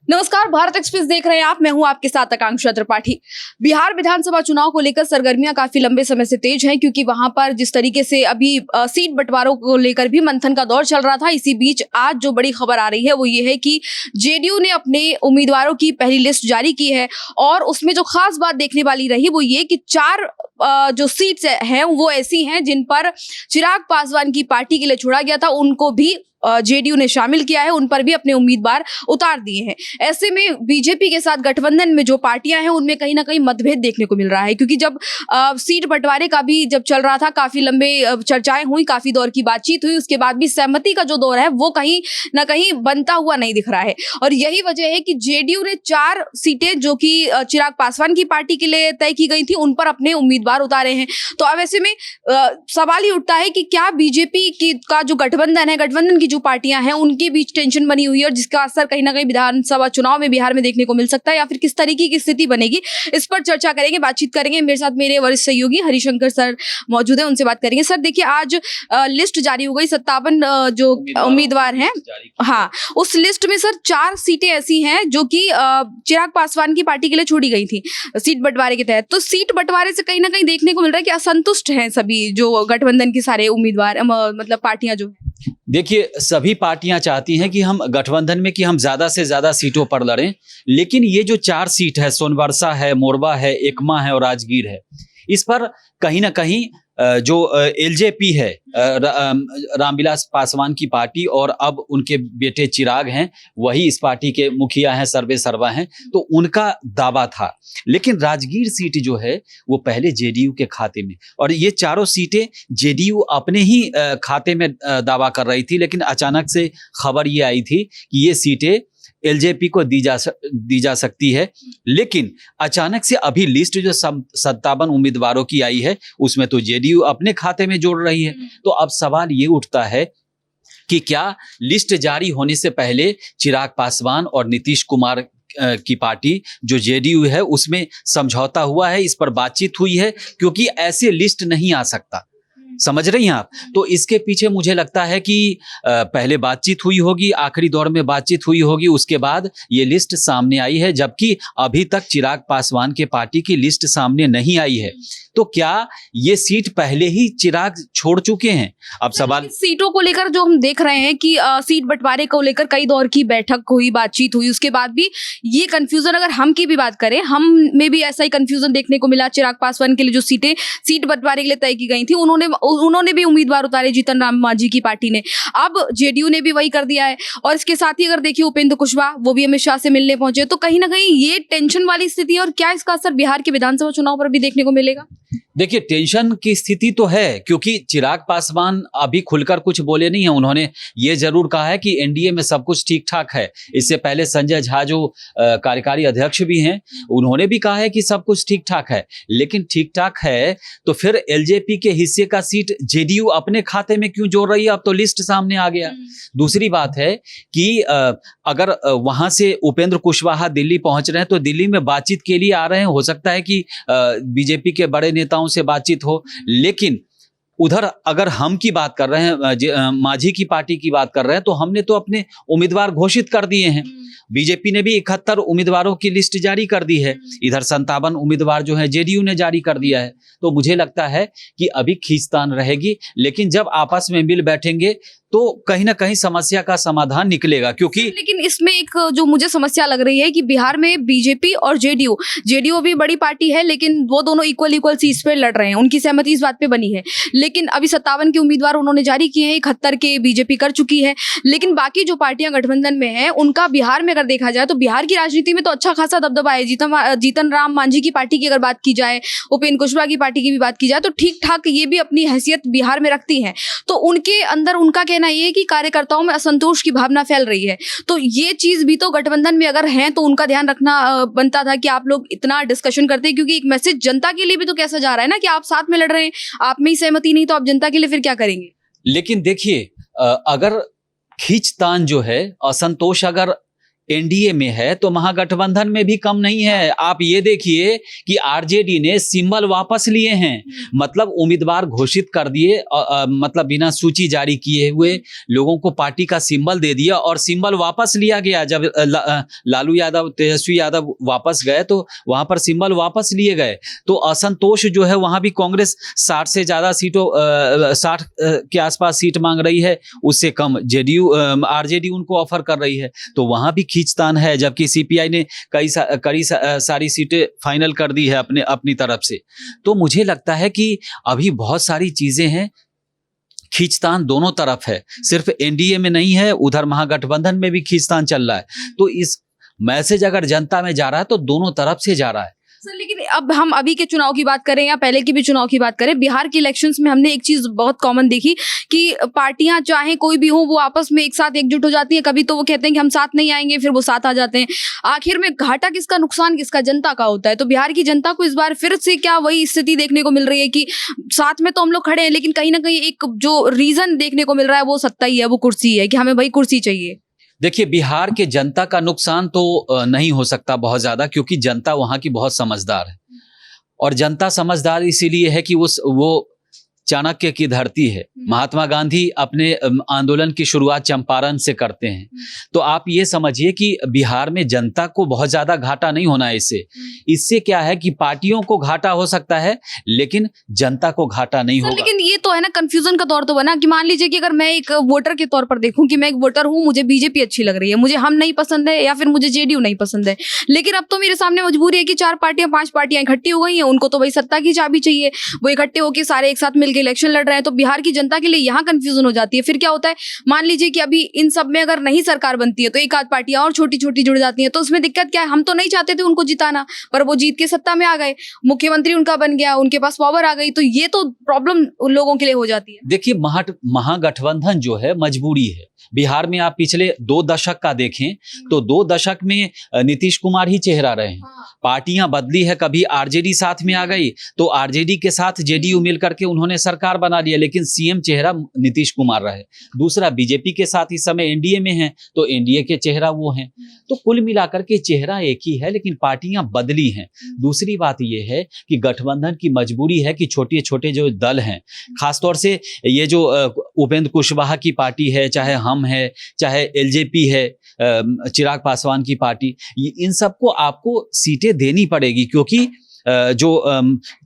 नमस्कार, भारत एक्सप्रेस देख रहे हैं आप। मैं हूं आपके साथ आकांक्षा त्रिपाठी। बिहार विधानसभा चुनाव को लेकर सरगर्मियां काफी लंबे समय से तेज हैं, क्योंकि वहां पर जिस तरीके से अभी सीट बंटवारों को लेकर भी मंथन का दौर चल रहा था। इसी बीच आज जो बड़ी खबर आ रही है वो ये है कि जेडीयू ने अपने उम्मीदवारों की पहली लिस्ट जारी की है, और उसमें जो खास बात देखने वाली रही वो ये कि 4 जो सीट्स हैं वो ऐसी हैं जिन पर चिराग पासवान की पार्टी के लिए छोड़ा गया था, उनको भी जेडीयू ने शामिल किया है, उन पर भी अपने उम्मीदवार उतार दिए हैं। ऐसे में बीजेपी के साथ गठबंधन में जो पार्टियां हैं उनमें कहीं ना कहीं मतभेद देखने को मिल रहा है, क्योंकि जब सीट बंटवारे का भी जब चल रहा था, काफी लंबे चर्चाएं हुई, काफी दौर की बातचीत हुई, उसके बाद भी सहमति का जो दौर है वो कहीं ना कहीं बनता हुआ नहीं दिख रहा है। और यही वजह है कि जेडीयू ने 4 सीटें जो कि चिराग पासवान की पार्टी के लिए तय की गई थी उन पर अपने उम्मीदवार उतारे हैं। तो अब ऐसे में सवाल ही उठता है कि क्या बीजेपी की का जो गठबंधन है, गठबंधन की जो पार्टियां हैं उनके बीच टेंशन बनी हुई है, और जिसका असर कहीं ना कहीं विधानसभा चुनाव में बिहार में देखने को मिल सकता है, या फिर किस तरीके की स्थिति बनेगी, इस पर चर्चा करेंगे, बातचीत करेंगे। मेरे साथ मेरे वरिष्ठ सहयोगी हरिशंकर सर मौजूद है, उनसे बात करेंगे। सर देखिए, आज लिस्ट जारी हो गई, 57 जो उम्मीदवार हैं। हाँ, उस लिस्ट में सर 4 सीटें ऐसी हैं जो कि चिराग पासवान की पार्टी के लिए छोड़ी गई थी सीट बंटवारे के तहत। तो सीट बंटवारे से कहीं ना कहीं देखने को मिल रहा है कि असंतुष्ट हैं सभी जो गठबंधन के सारे उम्मीदवार, मतलब पार्टियां जो। देखिए, सभी पार्टियां चाहती हैं कि हम गठबंधन में कि हम ज्यादा से ज्यादा सीटों पर लड़ें, लेकिन ये जो 4 सीट है, सोनबरसा है, मोरबा है, एकमा है और राजगीर है, इस पर कहीं ना कहीं जो एलजेपी है, रामविलास पासवान की पार्टी, और अब उनके बेटे चिराग हैं, वही इस पार्टी के मुखिया हैं, सर्वे सर्वा हैं, तो उनका दावा था। लेकिन राजगीर सीट जो है वो पहले जेडीयू के खाते में, और ये चारों सीटें जेडीयू अपने ही खाते में दावा कर रही थी, लेकिन अचानक से खबर ये आई थी कि ये सीटें एलजेपी को दी जा सकती है। लेकिन अचानक से अभी लिस्ट जो 57 उम्मीदवारों की आई है उसमें तो जेडीयू अपने खाते में जोड़ रही है। तो अब सवाल ये उठता है कि क्या लिस्ट जारी होने से पहले चिराग पासवान और नीतीश कुमार की पार्टी जो जेडीयू है उसमें समझौता हुआ है, इस पर बातचीत हुई है, क्योंकि ऐसे लिस्ट नहीं आ सकता। समझ रही हैं आप? तो इसके पीछे मुझे लगता है कि पहले बातचीत हुई होगी, आखिरी दौर में बातचीत हुई होगी, उसके बाद ये लिस्ट सामने आई है, जबकि अभी तक चिराग पासवान के पार्टी की लिस्ट सामने नहीं आई है। तो क्या ये सीट पहले ही चिराग छोड़ चुके हैं? अब सवाल सीटों को लेकर जो हम देख रहे हैं कि सीट बंटवारे को लेकर कई दौर की बैठक हुई, बातचीत हुई, उसके बाद भी ये कंफ्यूजन, अगर हम की भी बात करें, हम में भी ऐसा ही कंफ्यूजन देखने को मिला। चिराग पासवान के लिए जो सीटें सीट बंटवारे के लिए तय की गई थी, उन्होंने भी उम्मीदवार उतारे, जीतन राम मांझी की पार्टी ने। अब जेडीयू ने भी वही कर दिया है, और इसके साथ ही अगर देखिए उपेंद्र कुशवाहा वो भी अमित शाह से मिलने पहुंचे। तो कहीं ना कहीं ये टेंशन वाली स्थिति है, और क्या इसका असर बिहार के विधानसभा चुनाव पर भी देखने को मिलेगा? देखिए, टेंशन की स्थिति तो है, क्योंकि चिराग पासवान अभी खुलकर कुछ बोले नहीं है। उन्होंने ये जरूर कहा है कि एनडीए में सब कुछ ठीक ठाक है। इससे पहले संजय झा जो कार्यकारी अध्यक्ष भी हैं, उन्होंने भी कहा है कि सब कुछ ठीक ठाक है। लेकिन ठीक ठाक है तो फिर एलजेपी के हिस्से का सीट जेडीयू अपने खाते में क्यों जोड़ रही है? अब तो लिस्ट सामने आ गया। दूसरी बात है कि अगर वहां से उपेंद्र कुशवाहा दिल्ली पहुंच रहे हैं तो दिल्ली में बातचीत के लिए आ रहे हैं, हो सकता है कि बीजेपी के बड़े नेताओं से बातचीत हो। लेकिन उधर अगर हम की बात कर रहे हैं, मांझी की पार्टी की बात कर रहे हैं, तो हमने तो अपने उम्मीदवार घोषित कर दिए हैं। बीजेपी ने भी 71 उम्मीदवारों की लिस्ट जारी कर दी है। इधर 57 उम्मीदवार जो है जेडीयू ने जारी कर दिया है। तो मुझे लगता है कि अभी खींचतान रहेगी, लेकिन जब आपस में मिल बैठेंगे तो कहीं ना कहीं समस्या का समाधान निकलेगा। क्योंकि लेकिन इसमें एक जो मुझे समस्या लग रही है कि बिहार में बीजेपी और जेडीयू भी बड़ी पार्टी है, लेकिन वो दोनों इक्वल सीट्स पे लड़ रहे हैं, उनकी सहमति इस बात पे बनी है। लेकिन अभी 57 के उम्मीदवार उन्होंने जारी किए हैं, 71 के बीजेपी कर चुकी है। लेकिन बाकी जो पार्टियां गठबंधन में हैं उनका बिहार में अगर देखा जाए तो बिहार की राजनीति में तो अच्छा खासा दबदबा है। जीतन राम मांझी की पार्टी की अगर बात की जाए, उपेंद्र कुशवाहा की पार्टी की भी बात की जाए, तो ठीक ठाक ये भी अपनी हैसियत बिहार में रखती हैं। तो उनके अंदर उनका कहना ये है कि कार्यकर्ताओं में असंतोष की भावना फैल रही है। तो ये चीज भी तो गठबंधन में अगर है तो उनका ध्यान रखना बनता था कि आप लोग इतना डिस्कशन करते हैं, क्योंकि एक मैसेज जनता के लिए भी तो कैसा जा रहा है ना कि आप साथ में लड़ रहे हैं, आप में ही सहमति नहीं, तो आप जनता के लिए फिर क्या करेंगे? लेकिन देखिए, अगर खींचतान जो है, असंतोष अगर एनडीए में है तो महागठबंधन में भी कम नहीं है। आप ये देखिए कि आरजेडी ने सिंबल वापस लिए हैं, मतलब उम्मीदवार घोषित कर दिए, मतलब बिना सूची जारी किए हुए लोगों को पार्टी का सिंबल दे दिया और सिंबल वापस लिया गया। जब लालू यादव, तेजस्वी यादव वापस गए तो वहां पर सिंबल वापस लिए गए। तो असंतोष जो है वहां भी कांग्रेस 60 से ज्यादा सीटों 60 के आसपास सीट मांग रही है, उससे कम जेडीयू आरजेडी उनको ऑफर कर रही है, तो वहां भी खींचतान है। जबकि सीपीआई ने कई सारी सीटें फाइनल कर दी है अपनी तरफ से। तो मुझे लगता है कि अभी बहुत सारी चीजें हैं, खींचतान दोनों तरफ है, सिर्फ एनडीए में नहीं है, उधर महागठबंधन में भी खींचतान चल रहा है। तो इस मैसेज अगर जनता में जा रहा है तो दोनों तरफ से जा रहा है। सर लेकिन अब हम अभी के चुनाव की बात करें या पहले की भी चुनाव की बात करें, बिहार के इलेक्शंस में हमने एक चीज बहुत कॉमन देखी कि पार्टियां चाहे कोई भी हो वो आपस में एक साथ एकजुट हो जाती हैं। कभी तो वो कहते हैं कि हम साथ नहीं आएंगे, फिर वो साथ आ जाते हैं। आखिर में घाटा किसका, नुकसान किसका? जनता का होता है। तो बिहार की जनता को इस बार फिर से क्या वही स्थिति देखने को मिल रही है कि साथ में तो हम लोग खड़े हैं, लेकिन कहीं ना कहीं एक जो रीजन देखने को मिल रहा है वो सत्ता ही है, वो कुर्सी है, कि हमें भाई कुर्सी चाहिए। देखिए, बिहार के जनता का नुकसान तो नहीं हो सकता बहुत ज्यादा, क्योंकि जनता वहां की बहुत समझदार है। और जनता समझदार इसीलिए है कि वो चाणक्य की धरती है। महात्मा गांधी अपने आंदोलन की शुरुआत चंपारण से करते हैं। तो आप ये समझिए कि बिहार में जनता को बहुत ज्यादा घाटा नहीं होना है इससे क्या है कि पार्टियों को घाटा हो सकता है, लेकिन जनता को घाटा नहीं होगा। लेकिन ये तो है ना, कंफ्यूजन का दौर तो बना कि मान लीजिए कि अगर मैं एक वोटर के तौर पर देखूं कि मैं एक वोटर हूं, मुझे बीजेपी अच्छी लग रही है, मुझे हम नहीं पसंद है, या फिर मुझे जेडीयू नहीं पसंद है, लेकिन अब तो मेरे सामने मजबूरी है कि 4 पार्टियां 5 पार्टियां इकट्ठी हो गई हैं, उनको तो भाई सत्ता की चाबी चाहिए, वो इकट्ठे होकर सारे एक साथ मिलकर इलेक्शन लड़ रहे हैं। तो बिहार की जनता के लिए यहाँ कंफ्यूजन हो जाती है। फिर क्या होता है, मान लीजिए कि अभी इन सब में अगर नहीं सरकार बनती है तो एक आध पार्टियां और छोटी छोटी जुड़ जाती हैं, तो उसमें दिक्कत क्या है? हम तो नहीं चाहते थे उनको जिताना, पर वो जीत के सत्ता में आ गए, मुख्यमंत्री उनका बन गया, उनके पास पावर आ गई, तो ये तो प्रॉब्लम उन लोगों के लिए हो जाती है। देखिए, महागठबंधन जो है मजबूरी है। बिहार में आप पिछले 2 दशक का देखें तो 2 दशक में नीतीश कुमार ही चेहरा रहे हैं। पार्टियां बदली है, कभी आरजेडी साथ में आ गई तो आरजेडी के साथ जेडीयू मिलकर के उन्होंने सरकार बना लिया, लेकिन सीएम चेहरा नीतीश कुमार रहे। दूसरा, बीजेपी के साथ इस समय एनडीए में है तो एनडीए के चेहरा वो हैं। तो कुल मिलाकर के चेहरा एक ही है, लेकिन पार्टियां बदली हैं। दूसरी बात यह है कि गठबंधन की मजबूरी है कि छोटे छोटे जो दल हैं, खासतौर से ये जो उपेंद्र कुशवाहा की पार्टी है, चाहे हम है, चाहे एलजेपी है, चिराग पासवान की पार्टी, इन सबको आपको सीटें देनी पड़ेगी, क्योंकि जो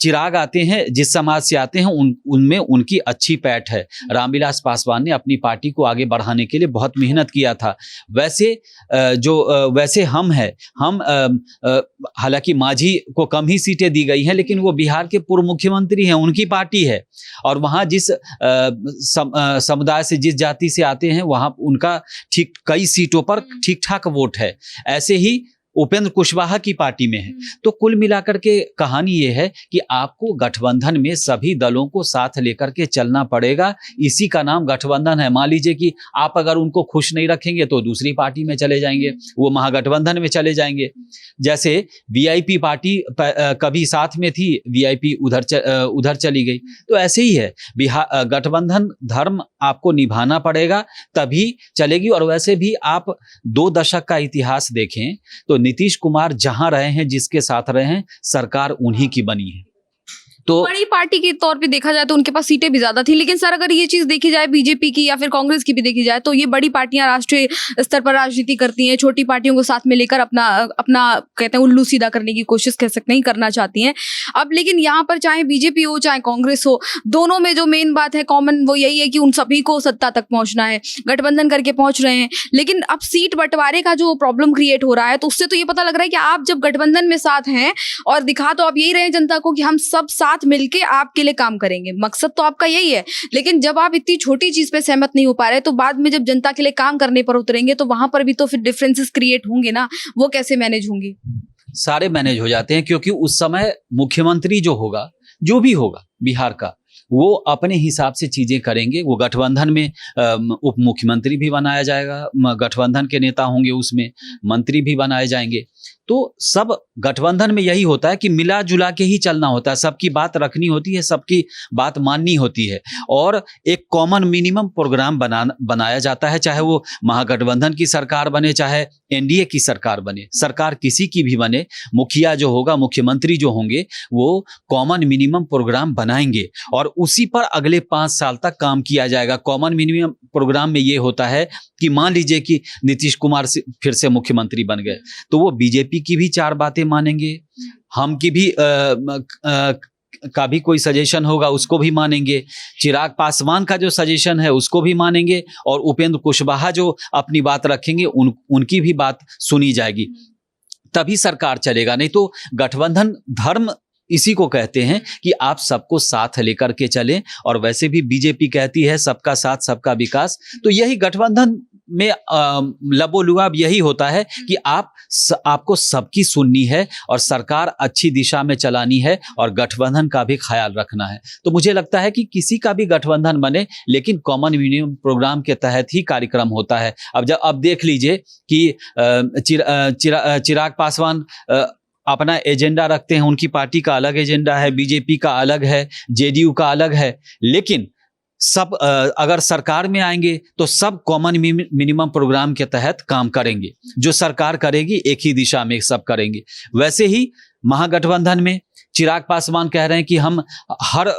चिराग आते हैं, जिस समाज से आते हैं, उनमें उनकी अच्छी पैठ है। रामविलास पासवान ने अपनी पार्टी को आगे बढ़ाने के लिए बहुत मेहनत किया था। वैसे हम हैं, हम हालांकि मांझी को कम ही सीटें दी गई हैं, लेकिन वो बिहार के पूर्व मुख्यमंत्री हैं, उनकी पार्टी है, और वहाँ जिस समुदाय से, जिस जाति से आते हैं, वहाँ उनका ठीक कई सीटों पर ठीक ठाक वोट है। ऐसे ही उपेंद्र कुशवाहा की पार्टी में है। तो कुल मिलाकर के कहानी ये है कि आपको गठबंधन में सभी दलों को साथ लेकर के चलना पड़ेगा। इसी का नाम गठबंधन है। मान लीजिए कि आप अगर उनको खुश नहीं रखेंगे तो दूसरी पार्टी में चले जाएंगे, वो महागठबंधन में चले जाएंगे। जैसे वीआईपी पार्टी कभी साथ में थी, वीआईपी उधर चली गई। तो ऐसे ही है, गठबंधन धर्म आपको निभाना पड़ेगा, तभी चलेगी। और वैसे भी आप 2 दशक का इतिहास देखें तो नीतीश कुमार जहां रहे हैं, जिसके साथ रहे हैं, सरकार उन्हीं की बनी है। तो बड़ी पार्टी के तौर पे देखा जाए तो उनके पास सीटें भी ज्यादा थी, लेकिन सर अगर ये चीज देखी जाए बीजेपी की या फिर कांग्रेस की भी देखी जाए तो ये बड़ी पार्टियां राष्ट्रीय स्तर पर राजनीति करती हैं, छोटी पार्टियों को साथ में लेकर अपना कहते हैं उल्लू सीधा करने की कोशिश कह सकते हैं, करना चाहती हैं। अब लेकिन यहाँ पर चाहे बीजेपी हो चाहे कांग्रेस हो, दोनों में जो मेन बात है कॉमन, वो यही है कि उन सभी को सत्ता तक पहुंचना है, गठबंधन करके पहुंच रहे हैं। लेकिन अब सीट बंटवारे का जो प्रॉब्लम क्रिएट हो रहा है, तो उससे तो ये पता लग रहा है कि आप जब गठबंधन में साथ हैं और दिखा तो आप यही रहे जनता को कि हम सब साथ मिलके आपके लिए काम करेंगे, मकसद तो आपका यही है। लेकिन जब आप इतनी छोटी चीज पे सहमत नहीं हो पा रहे, तो बाद में जब जनता के लिए काम करने पर उतरेंगे तो वहां पर भी तो फिर डिफरेंसेस क्रिएट होंगे ना, वो कैसे मैनेज होंगे? सारे मैनेज हो जाते हैं, क्योंकि उस समय मुख्यमंत्री जो होगा, जो भी होगा बिहार का, वो अपने हिसाब से चीजें करेंगे। वो गठबंधन में उप मुख्यमंत्री भी बनाया जाएगा, गठबंधन के नेता होंगे, उसमें मंत्री भी बनाए जाएंगे। तो सब गठबंधन में यही होता है कि मिला जुला के ही चलना होता है, सबकी बात रखनी होती है, सबकी बात माननी होती है और एक कॉमन मिनिमम प्रोग्राम बनाया जाता है, चाहे वो महागठबंधन की सरकार बने, चाहे एनडीए की सरकार बने, सरकार किसी की भी बने, मुखिया जो होगा, मुख्यमंत्री जो होंगे, वो कॉमन मिनिमम प्रोग्राम बनाएंगे और उसी पर अगले 5 साल तक काम किया जाएगा। कॉमन मिनिमम प्रोग्राम में ये होता है कि मान लीजिए कि नीतीश कुमार फिर से मुख्यमंत्री बन गए, तो वो बीजेपी की भी 4 बातें मानेंगे, हम की भी का भी कोई सजेशन होगा उसको भी मानेंगे, चिराग पासवान का जो सजेशन है उसको भी मानेंगे और उपेंद्र कुशवाहा जो अपनी बात रखेंगे उनकी भी बात सुनी जाएगी, तभी सरकार चलेगा। नहीं तो गठबंधन धर्म इसी को कहते हैं कि आप सबको साथ लेकर के चलें, और वैसे भी बीजेपी कहती है सबका साथ सबका विकास, तो यही गठबंधन में लबोलुआब यही होता है कि आपको सबकी सुननी है और सरकार अच्छी दिशा में चलानी है और गठबंधन का भी ख्याल रखना है। तो मुझे लगता है कि किसी का भी गठबंधन बने, लेकिन कॉमन मिनिमम प्रोग्राम के तहत ही कार्यक्रम होता है। अब देख लीजिए कि चिराग पासवान अपना एजेंडा रखते हैं, उनकी पार्टी का अलग एजेंडा है, बीजेपी का अलग है, जेडीयू का अलग है, लेकिन सब अगर सरकार में आएंगे तो सब कॉमन मिनिमम प्रोग्राम के तहत काम करेंगे, जो सरकार करेगी एक ही दिशा में सब करेंगे। वैसे ही महागठबंधन में चिराग पासवान कह रहे हैं कि हम हर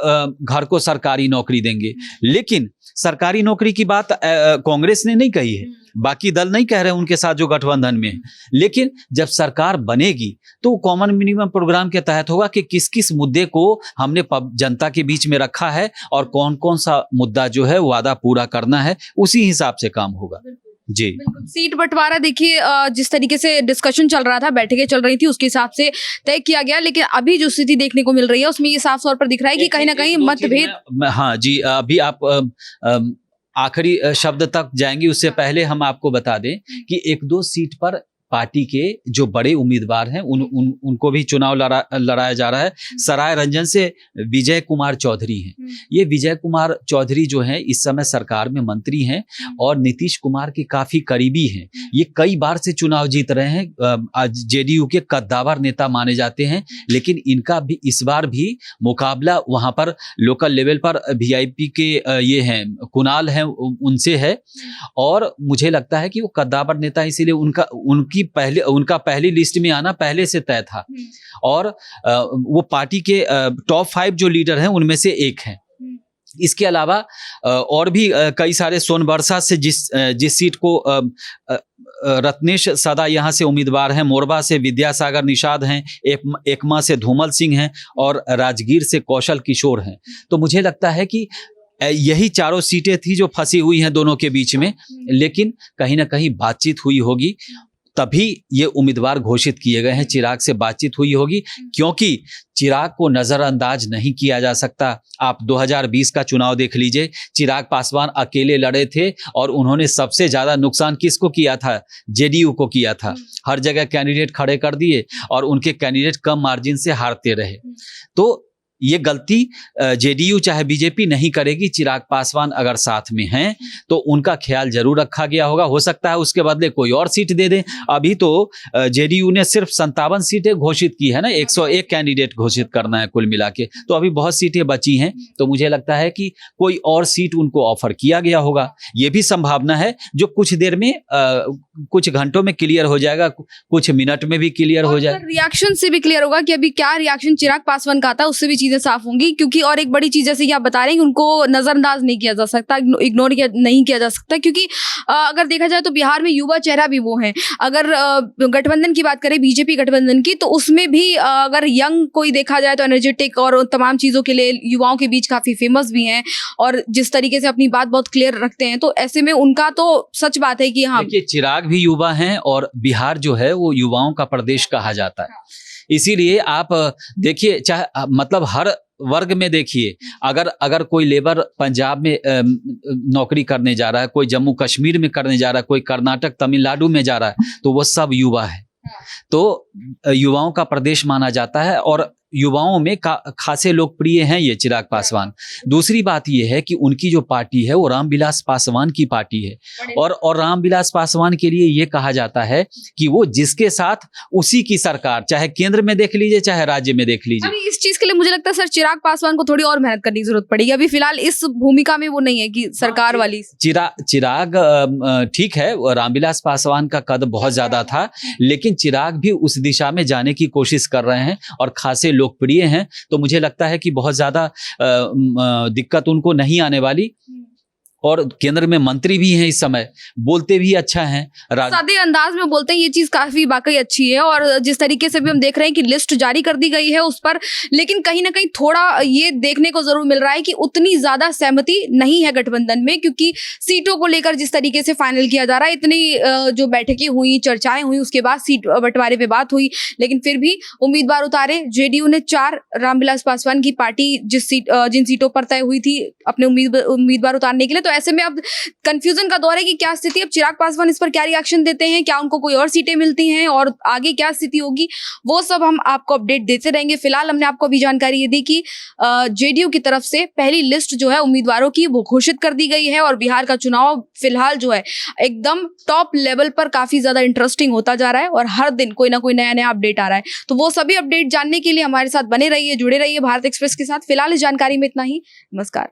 घर को सरकारी नौकरी देंगे, लेकिन सरकारी नौकरी की बात कांग्रेस ने नहीं कही है, बाकी दल नहीं कह रहे उनके साथ जो गठबंधन में है, लेकिन जब सरकार बनेगी तो कॉमन मिनिमम प्रोग्राम के तहत होगा कि किस किस मुद्दे को हमने जनता के बीच में रखा है और कौन कौन सा मुद्दा जो है वादा पूरा करना है, उसी हिसाब से काम होगा। जी, सीट बंटवारा देखिए जिस तरीके से डिस्कशन चल रहा था, बैठकें चल रही थी, उसके हिसाब से तय किया गया, लेकिन अभी जो स्थिति देखने को मिल रही है उसमें ये साफ तौर पर दिख रहा है कि कहीं ना कहीं मतभेद। हाँ जी, अभी आप आखिरी शब्द तक जाएंगे, उससे पहले हम आपको बता दें कि 1-2 सीट पर पार्टी के जो बड़े उम्मीदवार हैं उनको भी चुनाव लड़ाया जा रहा है। सराय रंजन से विजय कुमार चौधरी हैं। ये विजय कुमार चौधरी जो हैं इस समय सरकार में मंत्री हैं और नीतीश कुमार के काफी करीबी हैं। ये कई बार से चुनाव जीत रहे हैं, आज जेडीयू के कद्दावर नेता माने जाते हैं, लेकिन इनका भी इस बार भी मुकाबला वहां पर लोकल लेवल पर वीआईपी के ये हैं कुणाल हैं उनसे है, और मुझे लगता है कि वो कद्दावर नेता, इसीलिए उनका पहली लिस्ट में आना पहले से तय था और वो पार्टी के टॉप 5 जो लीडर हैं उनमें से एक हैं। इसके अलावा और भी कई सारे सोनबरसा से जिस सीट को रत्नेश सदा यहाँ से उम्मीदवार हैं, मोरबा से विद्यासागर निषाद हैं, एकमा से धूमल सिंह हैं और राजगीर से कौशल किशोर हैं। तो मुझे लगता है कि यही चारों सीटें थी जो फंसी हुई हैं दोनों के बीच में, लेकिन कहीं ना कहीं बातचीत हुई होगी तभी ये उम्मीदवार घोषित किए गए हैं। चिराग से बातचीत हुई होगी, क्योंकि चिराग को नजरअंदाज नहीं किया जा सकता। आप 2020 का चुनाव देख लीजिए, चिराग पासवान अकेले लड़े थे और उन्होंने सबसे ज्यादा नुकसान किसको किया था? जेडीयू को किया था। हर जगह कैंडिडेट खड़े कर दिए और उनके कैंडिडेट कम मार्जिन से हारते रहे। तो ये गलती जेडीयू चाहे बीजेपी नहीं करेगी। चिराग पासवान अगर साथ में हैं तो उनका ख्याल जरूर रखा गया होगा। हो सकता है उसके बदले कोई और सीट दे दें। अभी तो जेडीयू ने सिर्फ 57 सीटें घोषित की है ना, 101 कैंडिडेट घोषित करना है कुल मिला के, तो अभी बहुत सीटें बची हैं। तो मुझे लगता है कि कोई और सीट उनको ऑफर किया गया होगा। ये भी संभावना है जो कुछ देर में कुछ घंटों में क्लियर हो जाएगा, कुछ मिनट में भी क्लियर हो जाएगा। रिएक्शन से भी क्लियर होगा कि अभी क्या रिएक्शन चिराग पासवान का आता है, उससे भी साफ होंगी। क्योंकि और एक बड़ी चीज जैसे कि आप बता रहे हैं कि उनको नजरअंदाज नहीं किया जा सकता, इग्नोर नहीं किया जा सकता, क्योंकि अगर देखा जाए तो बिहार में युवा चेहरा भी वो है। अगर गठबंधन की बात करें, बीजेपी गठबंधन की, तो उसमें भी अगर यंग कोई देखा जाए तो एनर्जेटिक और तमाम चीजों के लिए युवाओं के बीच काफी फेमस भी हैं और जिस तरीके से अपनी बात बहुत क्लियर रखते हैं। तो ऐसे में उनका तो सच बात है कि हाँ, देखिए चिराग भी युवा हैं और बिहार जो है वो युवाओं का प्रदेश कहा जाता है। इसीलिए आप देखिए, चाहे मतलब हर वर्ग में देखिए, अगर कोई लेबर पंजाब में नौकरी करने जा रहा है, कोई जम्मू कश्मीर में करने जा रहा है, कोई कर्नाटक तमिलनाडु में जा रहा है, तो वो सब युवा है। तो युवाओं का प्रदेश माना जाता है और युवाओं में खासे लोकप्रिय हैं ये चिराग पासवान। दूसरी बात ये है कि उनकी जो पार्टी है वो रामविलास पासवान की पार्टी है और रामविलास पासवान के लिए ये कहा जाता है कि वो जिसके साथ उसी की सरकार, चाहे केंद्र में देख लीजिए चाहे राज्य में देख लीजिए। अभी इस चीज के लिए मुझे लगता है सर चिराग पासवान को थोड़ी और मेहनत करने की जरूरत पड़ेगी। अभी फिलहाल इस भूमिका में वो नहीं है कि सरकार वाली। चिराग ठीक है, रामविलास पासवान का कद बहुत ज्यादा था, लेकिन चिराग भी उस दिशा में जाने की कोशिश कर रहे हैं और खासे लोकप्रिय हैं। तो मुझे लगता है कि बहुत ज्यादा दिक्कत उनको नहीं आने वाली। और केंद्र में मंत्री भी हैं इस समय, बोलते भी अच्छा हैं, सादे अंदाज में बोलते हैं। ये चीज काफी वाकई अच्छी है। और जिस तरीके से भी हम देख रहे हैं कि लिस्ट जारी कर दी गई है उस पर, लेकिन कहीं ना कहीं थोड़ा ये देखने को जरूर मिल रहा है कि उतनी ज्यादा सहमति नहीं है गठबंधन में, क्योंकि सीटों को लेकर जिस तरीके से फाइनल किया जा रहा है, इतनी जो बैठकें हुई, चर्चाएं हुई, उसके बाद सीट बंटवारे पे बात हुई, लेकिन फिर भी उम्मीदवार उतारे। जेडीयू ने 4, रामविलास पासवान की पार्टी जिन सीटों पर तय हुई थी अपने उम्मीदवार उतारने के लिए, तो ऐसे में अब कंफ्यूजन का दौर है कि क्या स्थिति। अब चिराग पासवान इस पर क्या रिएक्शन देते हैं, क्या उनको कोई और सीटें मिलती हैं और आगे क्या स्थिति होगी, वो सब हम आपको अपडेट देते रहेंगे। फिलहाल हमने आपको अभी जानकारी ये दी कि जेडीयू की तरफ से पहली लिस्ट जो है उम्मीदवारों की वो घोषित कर दी गई है और बिहार का चुनाव फिलहाल जो है एकदम टॉप लेवल पर काफी ज्यादा इंटरेस्टिंग होता जा रहा है और हर दिन कोई ना कोई नया नया अपडेट आ रहा है। तो वो सभी अपडेट जानने के लिए हमारे साथ बने रहिए, जुड़े रहिए भारत एक्सप्रेस के साथ। फिलहाल इस जानकारी में इतना ही। नमस्कार।